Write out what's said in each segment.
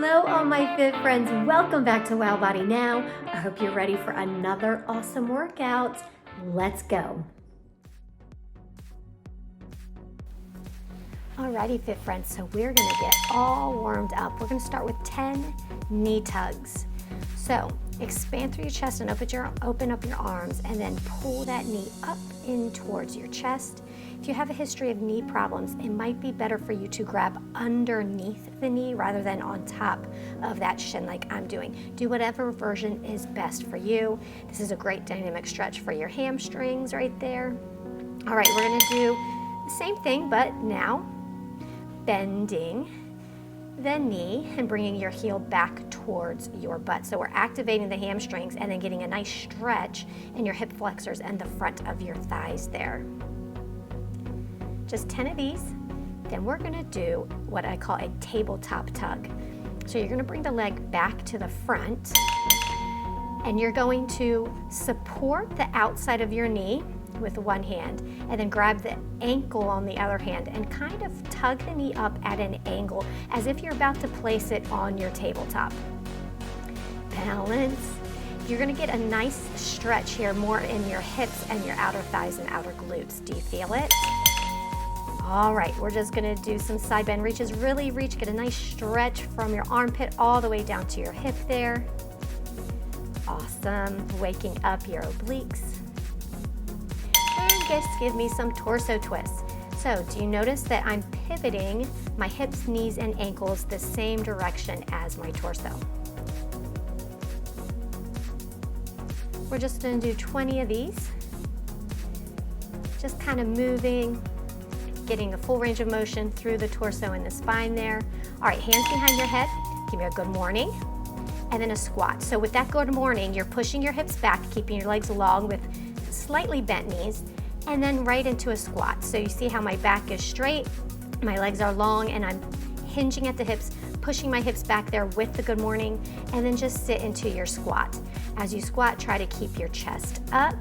Hello all my fit friends, welcome back to Wow Body Now. I hope you're ready for another awesome workout. Let's go. Alrighty fit friends, so we're gonna get all warmed up. We're gonna start with 10 knee tugs. So expand through your chest and open up your arms and then pull that knee up in towards your chest. If you have a history of knee problems, it might be better for you to grab underneath the knee rather than on top of that shin like I'm doing. Do whatever version is best for you. This is a great dynamic stretch for your hamstrings right there. All right, we're gonna do the same thing, but now bending the knee and bringing your heel back towards your butt. So we're activating the hamstrings and then getting a nice stretch in your hip flexors and the front of your thighs there. Just 10 of these. Then we're gonna do what I call a tabletop tug. So you're gonna bring the leg back to the front and you're going to support the outside of your knee with one hand and then grab the ankle on the other hand and kind of tug the knee up at an angle as if you're about to place it on your tabletop. Balance. You're gonna get a nice stretch here more in your hips and your outer thighs and outer glutes. Do you feel it? All right, we're just gonna do some side bend reaches. Really reach, get a nice stretch from your armpit all the way down to your hip there. Awesome, waking up your obliques. And just give me some torso twists. So do you notice that I'm pivoting my hips, knees, and ankles the same direction as my torso? We're just gonna do 20 of these. Just kind of moving, getting a full range of motion through the torso and the spine there. All right, hands behind your head. Give me a good morning. And then a squat. So with that good morning, you're pushing your hips back, keeping your legs long with slightly bent knees, and then right into a squat. So you see how my back is straight, my legs are long, and I'm hinging at the hips, pushing my hips back there with the good morning, and then just sit into your squat. As you squat, try to keep your chest up.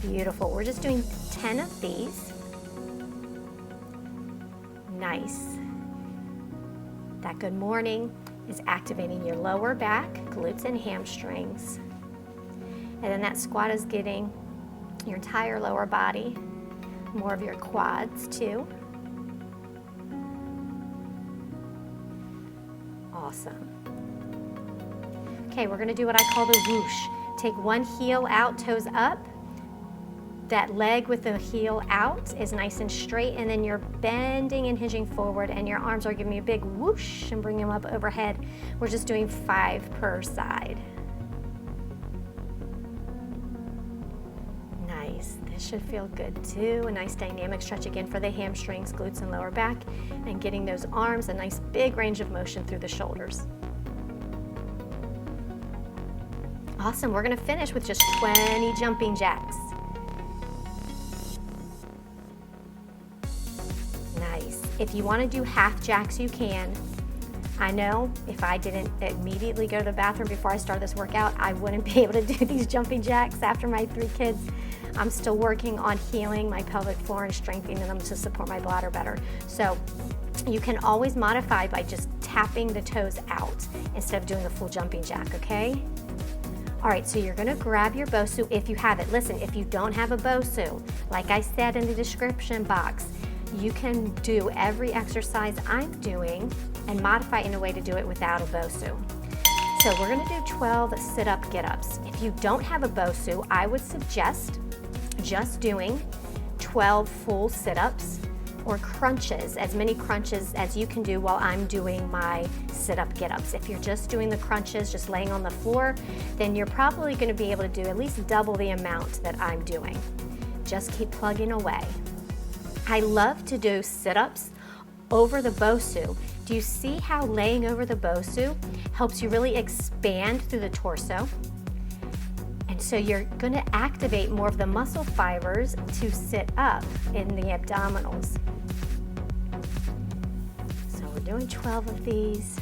Beautiful. We're just doing 10 of these. Nice. That good morning is activating your lower back, glutes and hamstrings. And then that squat is getting your entire lower body, more of your quads too. Awesome. Okay, we're gonna do what I call the whoosh. Take one heel out, toes up. That leg with the heel out is nice and straight, and then you're bending and hinging forward, and your arms are giving me a big whoosh and bring them up overhead. We're just doing 5 per side. Nice. This should feel good too. A nice dynamic stretch again for the hamstrings, glutes, and lower back, and getting those arms a nice big range of motion through the shoulders. Awesome. We're going to finish with just 20 jumping jacks. If you want to do half jacks, you can. I know if I didn't immediately go to the bathroom before I started this workout, I wouldn't be able to do these jumping jacks after my 3 kids. I'm still working on healing my pelvic floor and strengthening them to support my bladder better. So you can always modify by just tapping the toes out instead of doing a full jumping jack, okay? All right, so you're gonna grab your BOSU if you have it. Listen, if you don't have a BOSU, like I said in the description box, you can do every exercise I'm doing and modify in a way to do it without a BOSU. So we're gonna do 12 sit-up get-ups. If you don't have a BOSU, I would suggest just doing 12 full sit-ups or crunches, as many crunches as you can do while I'm doing my sit-up get-ups. If you're just doing the crunches, just laying on the floor, then you're probably gonna be able to do at least double the amount that I'm doing. Just keep plugging away. I love to do sit-ups over the BOSU. Do you see how laying over the BOSU helps you really expand through the torso? And so you're gonna activate more of the muscle fibers to sit up in the abdominals. So we're doing 12 of these.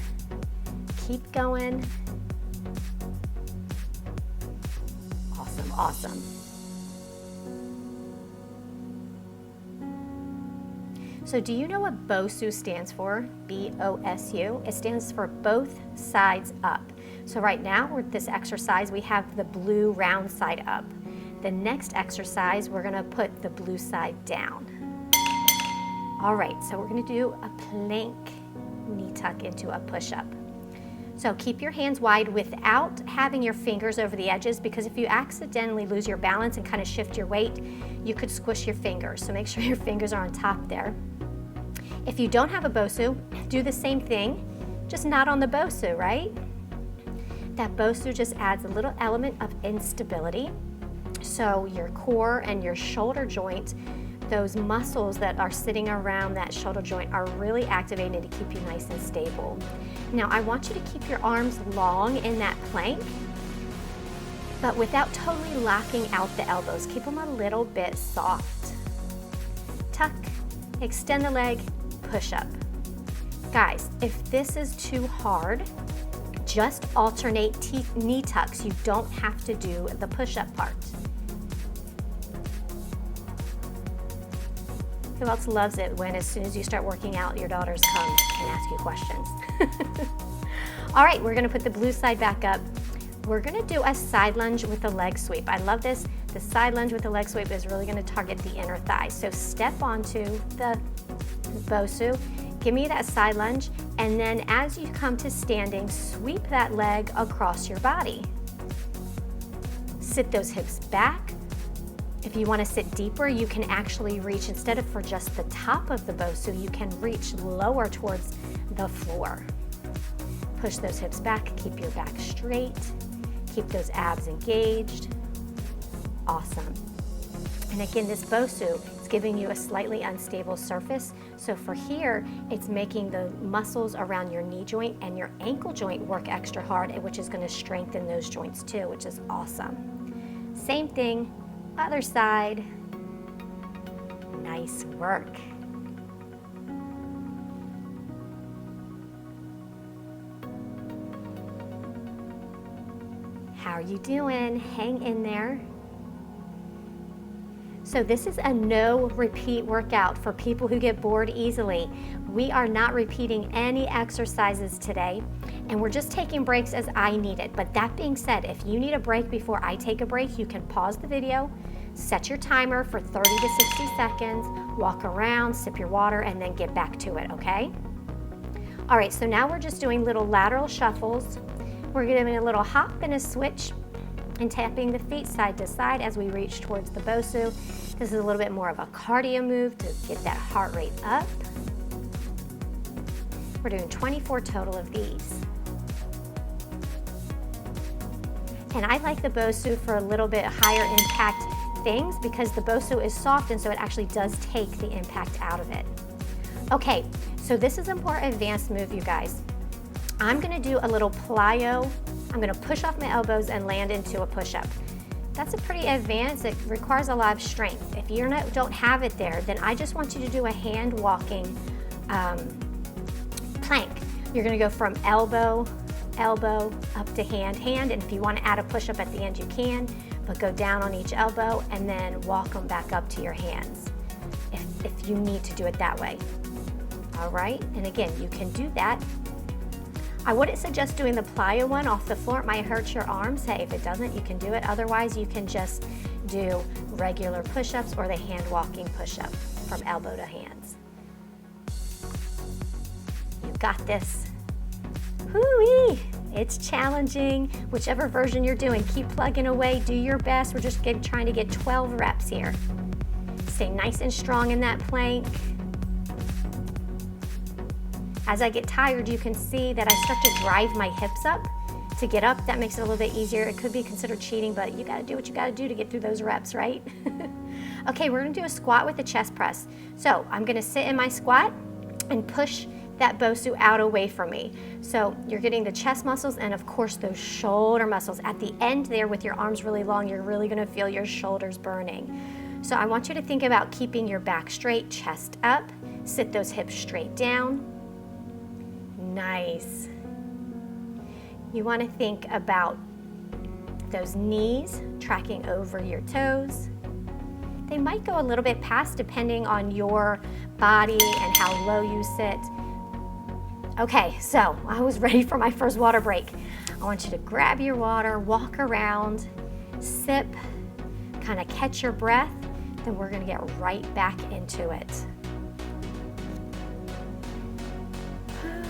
Keep going. Awesome, awesome. So do you know what BOSU stands for? B-O-S-U. It stands for both sides up. So right now with this exercise, we have the blue round side up. The next exercise, we're gonna put the blue side down. All right, so we're gonna do a plank knee tuck into a push-up. So keep your hands wide without having your fingers over the edges, because if you accidentally lose your balance and kind of shift your weight, you could squish your fingers. So make sure your fingers are on top there. If you don't have a BOSU, do the same thing, just not on the BOSU, right? That BOSU just adds a little element of instability. So your core and your shoulder joint, those muscles that are sitting around that shoulder joint are really activated to keep you nice and stable. Now I want you to keep your arms long in that plank, but without totally locking out the elbows. Keep them a little bit soft. Tuck, extend the leg, push up. Guys, if this is too hard, just alternate knee tucks. You don't have to do the push-up part. Who else loves it when as soon as you start working out, your daughters come and ask you questions? All right, we're gonna put the blue side back up. We're gonna do a side lunge with a leg sweep. I love this. The side lunge with the leg sweep is really gonna target the inner thigh. So step onto the BOSU, give me that side lunge, and then as you come to standing, sweep that leg across your body. Sit those hips back. If you want to sit deeper, you can actually reach, instead of for just the top of the BOSU, you can reach lower towards the floor. Push those hips back, keep your back straight, keep those abs engaged. Awesome. And again, this BOSU is giving you a slightly unstable surface. So for here, it's making the muscles around your knee joint and your ankle joint work extra hard, which is going to strengthen those joints too, which is awesome. Same thing, other side. Nice work. How are you doing? Hang in there. So this is a no repeat workout for people who get bored easily. We are not repeating any exercises today, and we're just taking breaks as I need it. But that being said, if you need a break before I take a break, you can pause the video, set your timer for 30 to 60 seconds, walk around, sip your water, and then get back to it, okay? All right, so now we're just doing little lateral shuffles. We're doing a little hop and a switch and tapping the feet side to side as we reach towards the BOSU. This is a little bit more of a cardio move to get that heart rate up. We're doing 24 total of these. And I like the BOSU for a little bit higher impact things because the BOSU is soft, and so it actually does take the impact out of it. Okay, so this is a more advanced move, you guys. I'm gonna do a little plyo. I'm gonna push off my elbows and land into a push-up. That's a pretty advanced, it requires a lot of strength. If you don't have it there, then I just want you to do a hand walking plank. You're gonna go from elbow, elbow, up to hand, hand, and if you wanna add a push-up at the end, you can, but go down on each elbow and then walk them back up to your hands if you need to do it that way. All right, and again, you can do that. I wouldn't suggest doing the plyo one off the floor. It might hurt your arms. Hey, if it doesn't, you can do it. Otherwise, you can just do regular push-ups or the hand walking push-up from elbow to hands. You got this. Hoo-wee! It's challenging. Whichever version you're doing, keep plugging away, do your best. We're just trying to get 12 reps here. Stay nice and strong in that plank. As I get tired, you can see that I start to drive my hips up to get up. That makes it a little bit easier. It could be considered cheating, but you gotta do what you gotta do to get through those reps, right? Okay, we're gonna do a squat with a chest press. So I'm gonna sit in my squat and push that BOSU out away from me. So you're getting the chest muscles and of course those shoulder muscles. At the end there with your arms really long, you're really gonna feel your shoulders burning. So I want you to think about keeping your back straight, chest up, sit those hips straight down. Nice. You want to think about those knees tracking over your toes. They might go a little bit past depending on your body and how low you sit. Okay, so I was ready for my first water break. I want you to grab your water, walk around, sip, kind of catch your breath, then we're gonna get right back into it.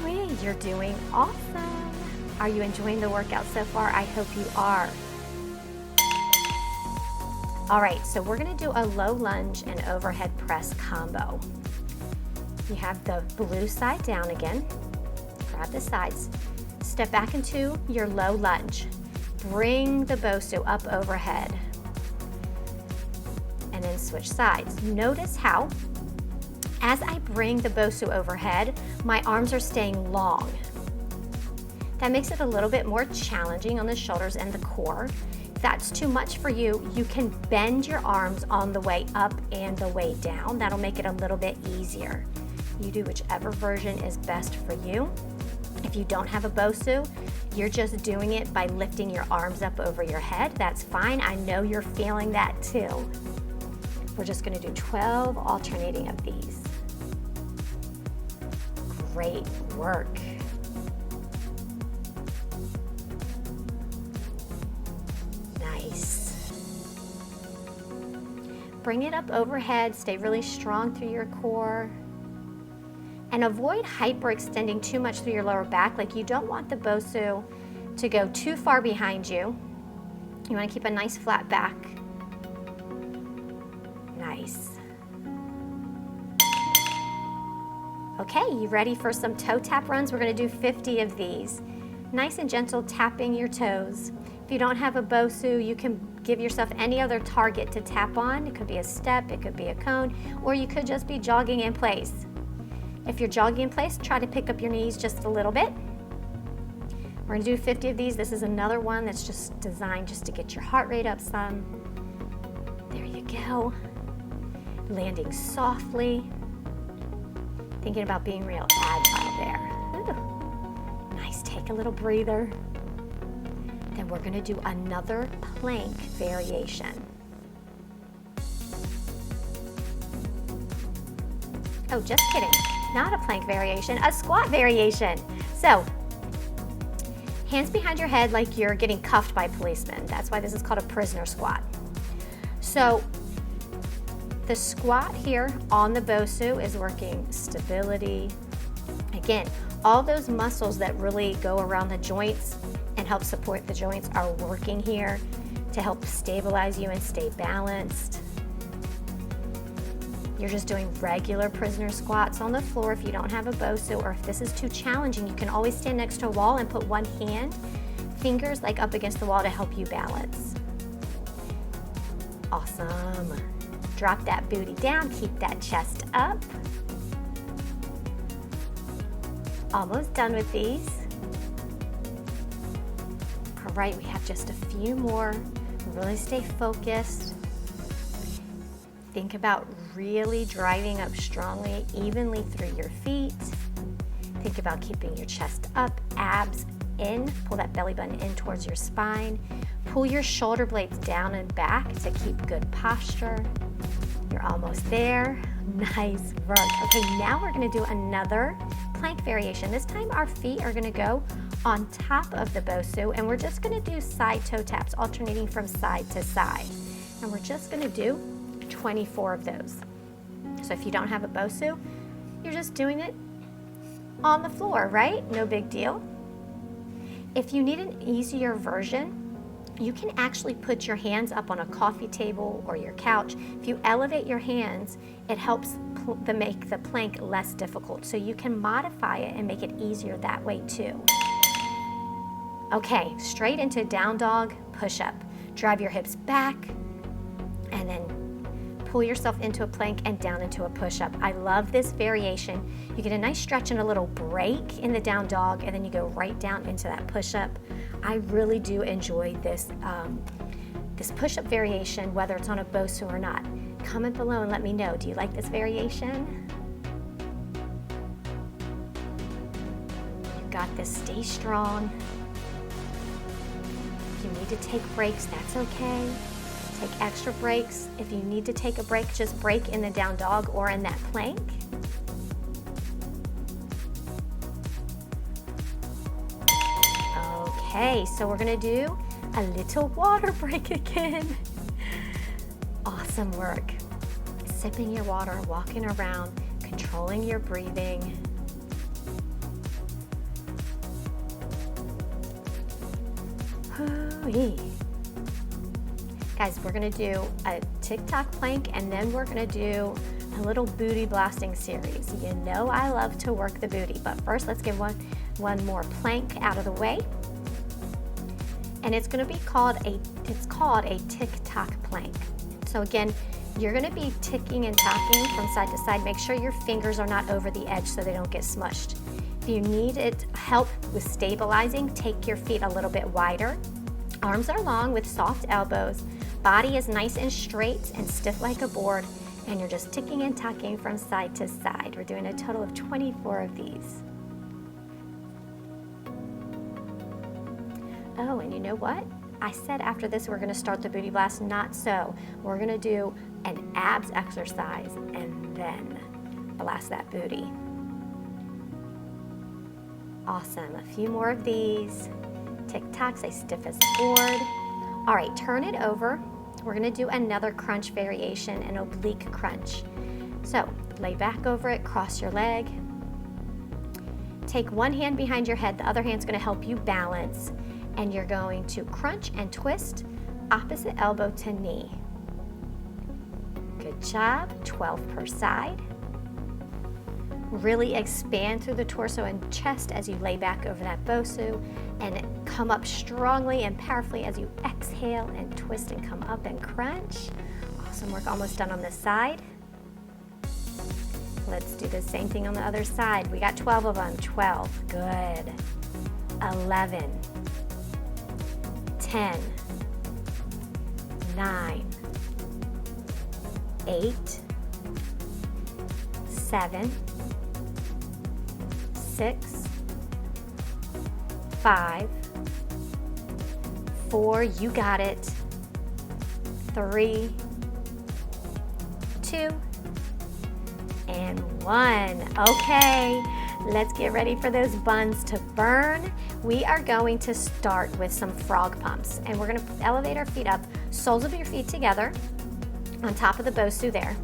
Ooh, you're doing awesome. Are you enjoying the workout so far? I hope you are. All right, so we're gonna do a low lunge and overhead press combo. You have the blue side down again. Grab the sides. Step back into your low lunge. Bring the BOSU up overhead. And then switch sides. Notice how, as I bring the BOSU overhead, my arms are staying long. That makes it a little bit more challenging on the shoulders and the core. If that's too much for you, you can bend your arms on the way up and the way down. That'll make it a little bit easier. You do whichever version is best for you. If you don't have a BOSU, you're just doing it by lifting your arms up over your head. That's fine. I know you're feeling that too. We're just gonna do 12 alternating of these. Great work. Nice. Bring it up overhead. Stay really strong through your core. And avoid hyperextending too much through your lower back. Like, you don't want the BOSU to go too far behind you. You want to keep a nice flat back. Nice. Okay, you ready for some toe tap runs? We're going to do 50 of these. Nice and gentle tapping your toes. If you don't have a BOSU, you can give yourself any other target to tap on. It could be a step, it could be a cone, or you could just be jogging in place. If you're jogging in place, try to pick up your knees just a little bit. We're gonna do 50 of these. This is another one that's just designed just to get your heart rate up some. There you go. Landing softly. Thinking about being real agile there. Ooh. Nice, take a little breather. Then we're gonna do another plank variation. Oh, just kidding. Not a plank variation, a squat variation. So, hands behind your head like you're getting cuffed by policemen. That's why this is called a prisoner squat. So, the squat here on the BOSU is working stability. Again, all those muscles that really go around the joints and help support the joints are working here to help stabilize you and stay balanced. You're just doing regular prisoner squats on the floor. If you don't have a BOSU, or if this is too challenging, you can always stand next to a wall and put one hand, fingers like up against the wall to help you balance. Awesome. Drop that booty down, keep that chest up. Almost done with these. All right, we have just a few more. Really stay focused. Think about really driving up strongly, evenly through your feet. Think about keeping your chest up, abs in, pull that belly button in towards your spine. Pull your shoulder blades down and back to keep good posture. You're almost there. Nice work. Okay, now we're gonna do another plank variation. This time our feet are gonna go on top of the BOSU, and we're just gonna do side toe taps, alternating from side to side. And we're just gonna do 24 of those. So if you don't have a BOSU, you're just doing it on the floor, right? No big deal. If you need an easier version, you can actually put your hands up on a coffee table or your couch. If you elevate your hands, it helps make the plank less difficult. So you can modify it and make it easier that way too. Okay, straight into down dog push-up. Drive your hips back and then pull yourself into a plank and down into a push-up. I love this variation. You get a nice stretch and a little break in the down dog, and then you go right down into that push-up. I really do enjoy this, this push-up variation, whether it's on a BOSU or not. Comment below and let me know. Do you like this variation? You got this. Stay strong. If you need to take breaks, that's okay. Take extra breaks. If you need to take a break, just break in the down dog or in that plank. Okay, so we're gonna do a little water break again. Awesome work. Sipping your water, walking around, controlling your breathing. Hoo-wee. Guys, we're gonna do a Tic-Toc plank and then we're gonna do a little booty blasting series. You know I love to work the booty, but first let's get one more plank out of the way. And it's gonna be called a Tic-Toc plank. So again, you're gonna be ticking and tocking from side to side. Make sure your fingers are not over the edge so they don't get smushed. If you need help with stabilizing, take your feet a little bit wider. Arms are long with soft elbows. Body is nice and straight and stiff like a board, and you're just ticking and tocking from side to side. We're doing a total of 24 of these. Oh, and you know what? I said after this we're gonna start the booty blast, not so. We're gonna do an abs exercise and then blast that booty. Awesome, a few more of these. Tic-Tocs, stay stiff as a board. All right, turn it over. We're gonna do another crunch variation, an oblique crunch. So lay back over it, cross your leg. Take one hand behind your head, the other hand's gonna help you balance, and you're going to crunch and twist opposite elbow to knee. Good job, 12 per side. Really expand through the torso and chest as you lay back over that BOSU, and come up strongly and powerfully as you exhale and twist and come up and crunch. Awesome work, almost done on this side. Let's do the same thing on the other side. We got 12 of them, 12, good. 11, 10, 9, 8, 7, 6, 5, 4, you got it, 3, 2, and 1. Okay, let's get ready for those buns to burn. We are going to start with some frog pumps, and we're gonna elevate our feet up, soles of your feet together on top of the BOSU there.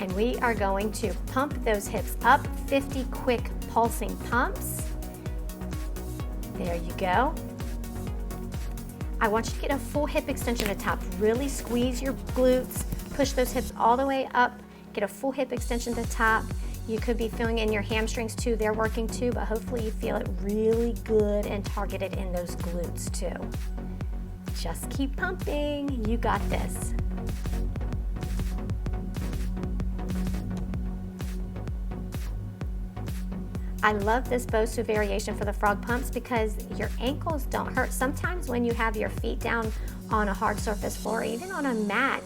And we are going to pump those hips up, 50 quick pulsing pumps. There you go. I want you to get a full hip extension at the top. Really squeeze your glutes, push those hips all the way up, get a full hip extension at the top. You could be feeling in your hamstrings too, they're working too, but hopefully you feel it really good and targeted in those glutes too. Just keep pumping, you got this. I love this BOSU variation for the frog pumps because your ankles don't hurt. Sometimes when you have your feet down on a hard surface floor, even on a mat,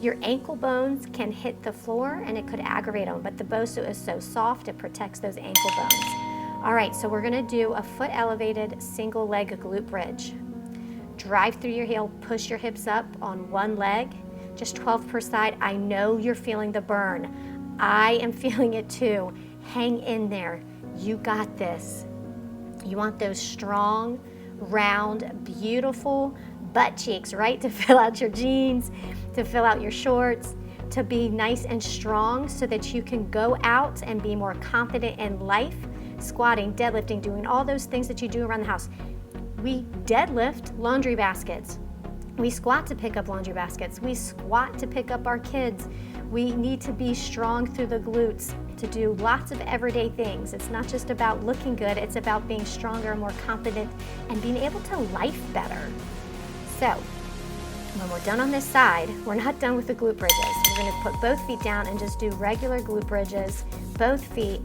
your ankle bones can hit the floor and it could aggravate them, but the BOSU is so soft, it protects those ankle bones. All right, so we're gonna do a foot elevated single leg glute bridge. Drive through your heel, push your hips up on one leg, just 12 per side. I know you're feeling the burn. I am feeling it too. Hang in there. You got this. You want those strong, round, beautiful butt cheeks, right? To fill out your jeans, to fill out your shorts, to be nice and strong so that you can go out and be more confident in life, squatting, deadlifting, doing all those things that you do around the house. We deadlift laundry baskets. We squat to pick up laundry baskets. We squat to pick up our kids. We need to be strong through the glutes to do lots of everyday things. It's not just about looking good, it's about being stronger, more confident, and being able to life better. So, when we're done on this side, we're not done with the glute bridges. We're gonna put both feet down and just do regular glute bridges, both feet.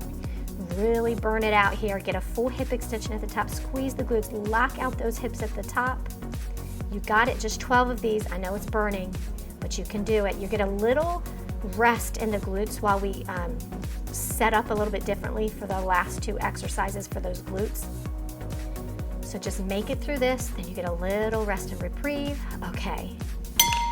Really burn it out here. Get a full hip extension at the top, squeeze the glutes, lock out those hips at the top. You got it, just 12 of these. I know it's burning, but you can do it. You get a little rest in the glutes while we set up a little bit differently for the last two exercises for those glutes. So just make it through this, then you get a little rest and reprieve. Okay.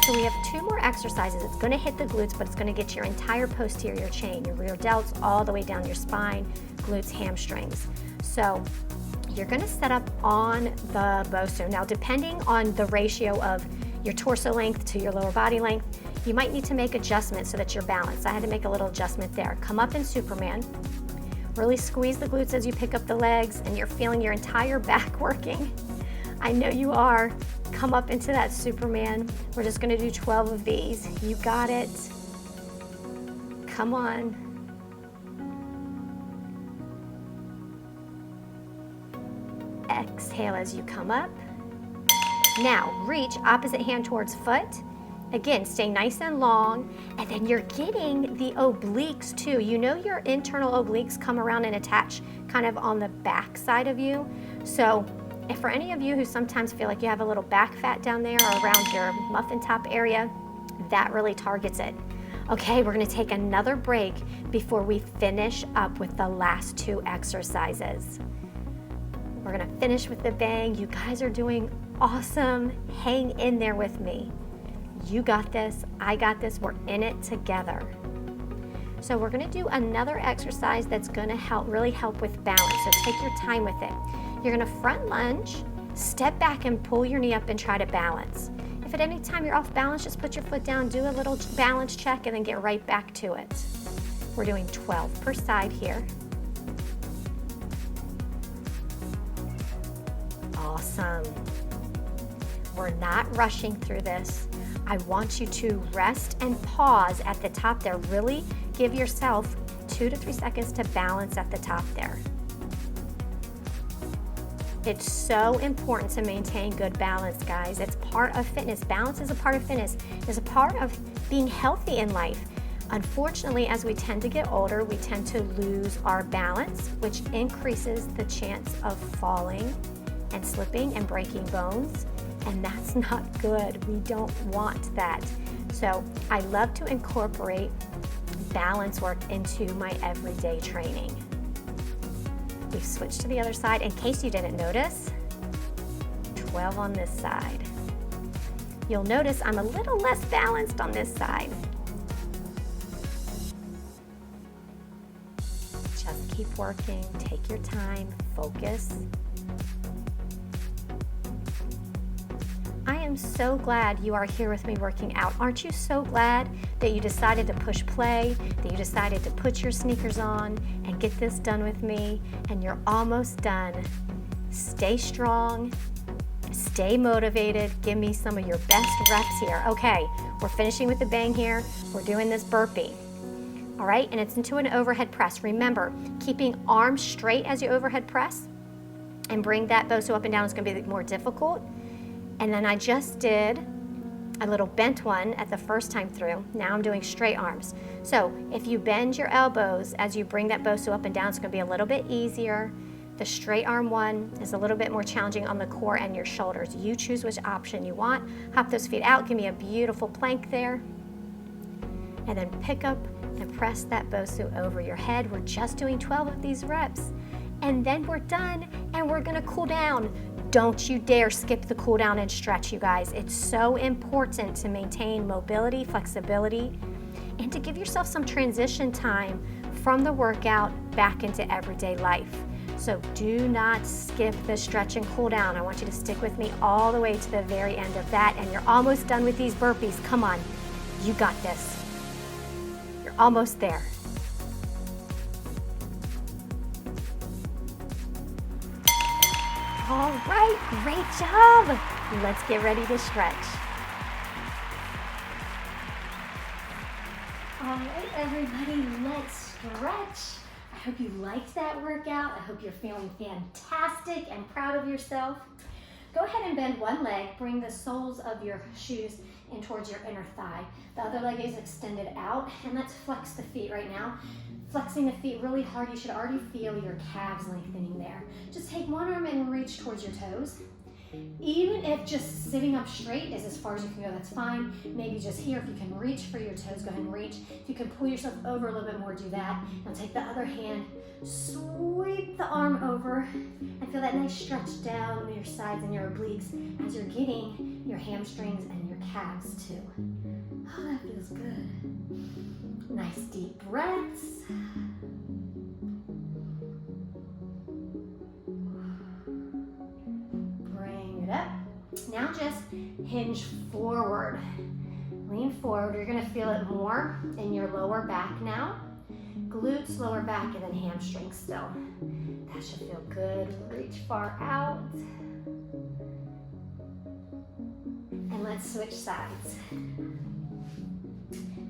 So we have 2 more exercises. It's gonna hit the glutes, but it's gonna get your entire posterior chain, your rear delts, all the way down your spine, glutes, hamstrings. So you're gonna set up on the BOSU. Now, depending on the ratio of your torso length to your lower body length, you might need to make adjustments so that you're balanced. I had to make a little adjustment there. Come up in Superman. Really squeeze the glutes as you pick up the legs, and you're feeling your entire back working. I know you are. Come up into that Superman. We're just gonna do 12 of these. You got it. Come on. Exhale as you come up. Now, reach opposite hand towards foot. Again, stay nice and long, and then you're getting the obliques too. You know your internal obliques come around and attach kind of on the back side of you. So if for any of you who sometimes feel like you have a little back fat down there or around your muffin top area, that really targets it. Okay, we're gonna take another break before we finish up with the last 2 exercises. We're gonna finish with the bang. You guys are doing awesome. Hang in there with me. You got this, I got this, we're in it together. So we're gonna do another exercise that's gonna really help with balance, so take your time with it. You're gonna front lunge, step back and pull your knee up and try to balance. If at any time you're off balance, just put your foot down, do a little balance check, and then get right back to it. We're doing 12 per side here. Awesome. We're not rushing through this. I want you to rest and pause at the top there. Really give yourself 2 to 3 seconds to balance at the top there. It's so important to maintain good balance, guys. It's part of fitness. Balance is a part of fitness. It's a part of being healthy in life. Unfortunately, as we tend to get older, we tend to lose our balance, which increases the chance of falling and slipping and breaking bones. And that's not good. We don't want that. So I love to incorporate balance work into my everyday training. We've switched to the other side. In case you didn't notice, 12 on this side. You'll notice I'm a little less balanced on this side. Just keep working, take your time, focus. I am so glad you are here with me working out. Aren't you so glad that you decided to push play, that you decided to put your sneakers on and get this done with me, and you're almost done. Stay strong, stay motivated, give me some of your best reps here. Okay, we're finishing with the bang here. We're doing this burpee. All right, and it's into an overhead press. Remember, keeping arms straight as you overhead press and bring that BOSU up and down is gonna be more difficult. And then I just did a little bent one at the first time through. Now I'm doing straight arms. So if you bend your elbows as you bring that BOSU up and down, it's gonna be a little bit easier. The straight arm one is a little bit more challenging on the core and your shoulders. You choose which option you want. Hop those feet out, give me a beautiful plank there. And then pick up and press that BOSU over your head. We're just doing 12 of these reps. And then we're done, and we're gonna cool down. Don't you dare skip the cool down and stretch, you guys. It's so important to maintain mobility, flexibility, and to give yourself some transition time from the workout back into everyday life. So do not skip the stretch and cool down. I want you to stick with me all the way to the very end of that, and you're almost done with these burpees. Come on, you got this. You're almost there. All right, great job. Let's get ready to stretch. All right, everybody, let's stretch. I hope you liked that workout. I hope you're feeling fantastic and proud of yourself. Go ahead and bend one leg. Bring the soles of your shoes in towards your inner thigh. The other leg is extended out, and let's flex the feet right now. Flexing the feet really hard. You should already feel your calves lengthening there. Just take one arm and reach towards your toes, Even if just sitting up straight is as far as you can go, that's fine. Maybe just here, if you can reach for your toes, go ahead and reach. If you can pull yourself over a little bit more, do that. Now take the other hand, sweep the arm over, and feel that nice stretch down your sides and your obliques as you're getting your hamstrings and your calves too. Oh, that feels good. Nice deep breaths. Up. Now just hinge forward. Lean forward. You're going to feel it more in your lower back now. Glutes, lower back, and then hamstrings still. That should feel good. Reach far out. And let's switch sides.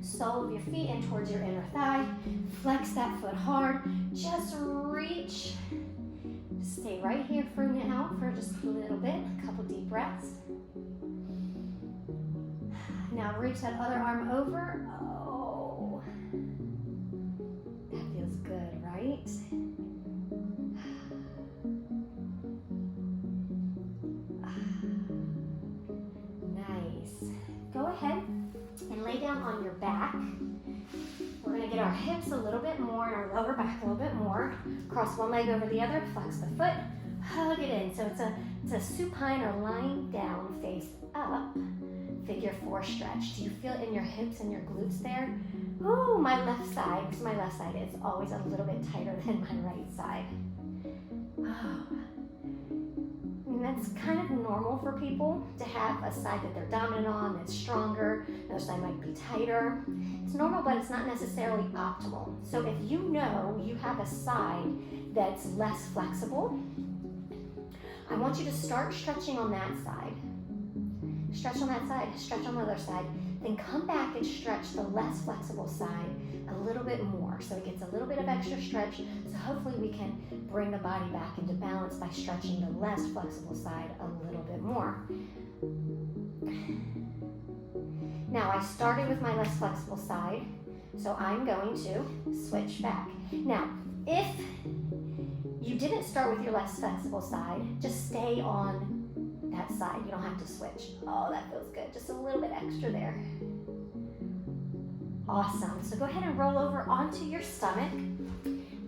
Sole of your feet in towards your inner thigh. Flex that foot hard. Just reach. Stay right here for now for just a little bit, a couple deep breaths. Now reach that other arm over. Oh, that feels good, right? Nice. Go ahead and lay down on your back. We're going to get our hips a little bit more and our lower back a little bit more. Cross one leg over the other, flex the foot, hug it in. So it's a supine or lying down, face up, figure 4 stretch. Do you feel it in your hips and your glutes there? Oh, my left side, because my left side is always a little bit tighter than my right side. Oh. And that's kind of normal for people to have a side that they're dominant on, that's stronger, the other side might be tighter. It's normal, but it's not necessarily optimal. So if you know you have a side that's less flexible, I want you to start stretching on that side. Stretch on that side, stretch on the other side, then come back and stretch the less flexible side a little bit more. So it gets a little bit of extra stretch. So hopefully we can bring the body back into balance by stretching the less flexible side a little bit more. Now I started with my less flexible side, so I'm going to switch back. Now, if you didn't start with your less flexible side, just stay on that side. You don't have to switch. Oh, that feels good. Just a little bit extra there. Awesome. So go ahead and roll over onto your stomach.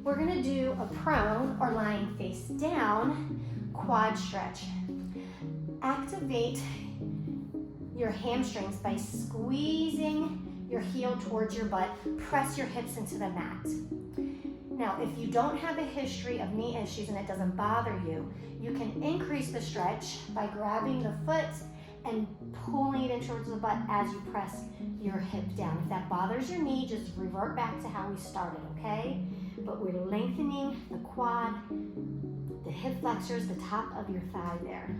We're going to do a prone or lying face down quad stretch. Activate your hamstrings by squeezing your heel towards your butt. Press your hips into the mat. Now, if you don't have a history of knee issues and it doesn't bother you, you can increase the stretch by grabbing the foot and pulling it in towards the butt as you press your hip down. If that bothers your knee, just revert back to how we started, okay? But we're lengthening the quad, the hip flexors, the top of your thigh there.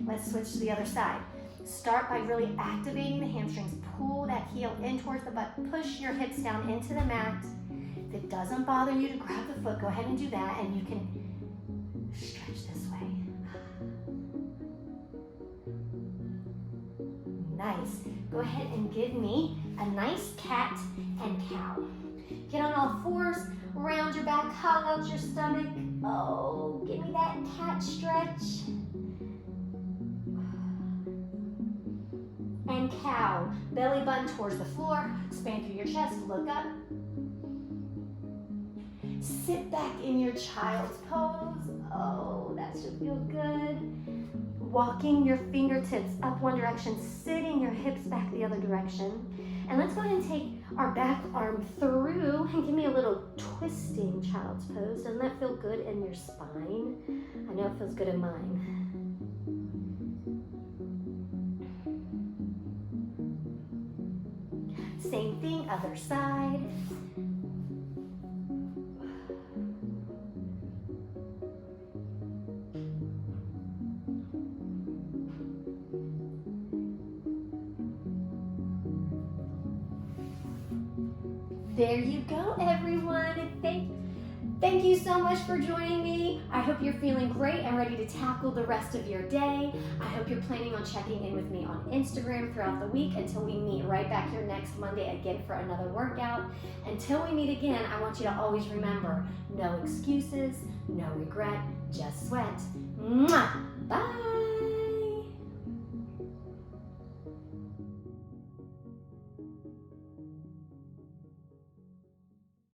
Let's switch to the other side. Start by really activating the hamstrings. Pull that heel in towards the butt. Push your hips down into the mat. If it doesn't bother you to grab the foot, go ahead and do that, and you can stretch this way. Nice. Go ahead and give me a nice cat and cow. Get on all fours, round your back, hollow out your stomach. Oh, give me that cat stretch. And cow. Belly button towards the floor. Expand through your chest. Look up. Sit back in your child's pose. Oh, that should feel good. Walking your fingertips up one direction, sitting your hips back the other direction. And let's go ahead and take our back arm through and give me a little twisting child's pose. Doesn't that feel good in your spine? I know it feels good in mine. Same thing, other side. There you go, everyone. Thank you so much for joining me. I hope you're feeling great and ready to tackle the rest of your day. I hope you're planning on checking in with me on Instagram throughout the week until we meet right back here next Monday again for another workout. Until we meet again, I want you to always remember, no excuses, no regret, just sweat. Mwah! Bye.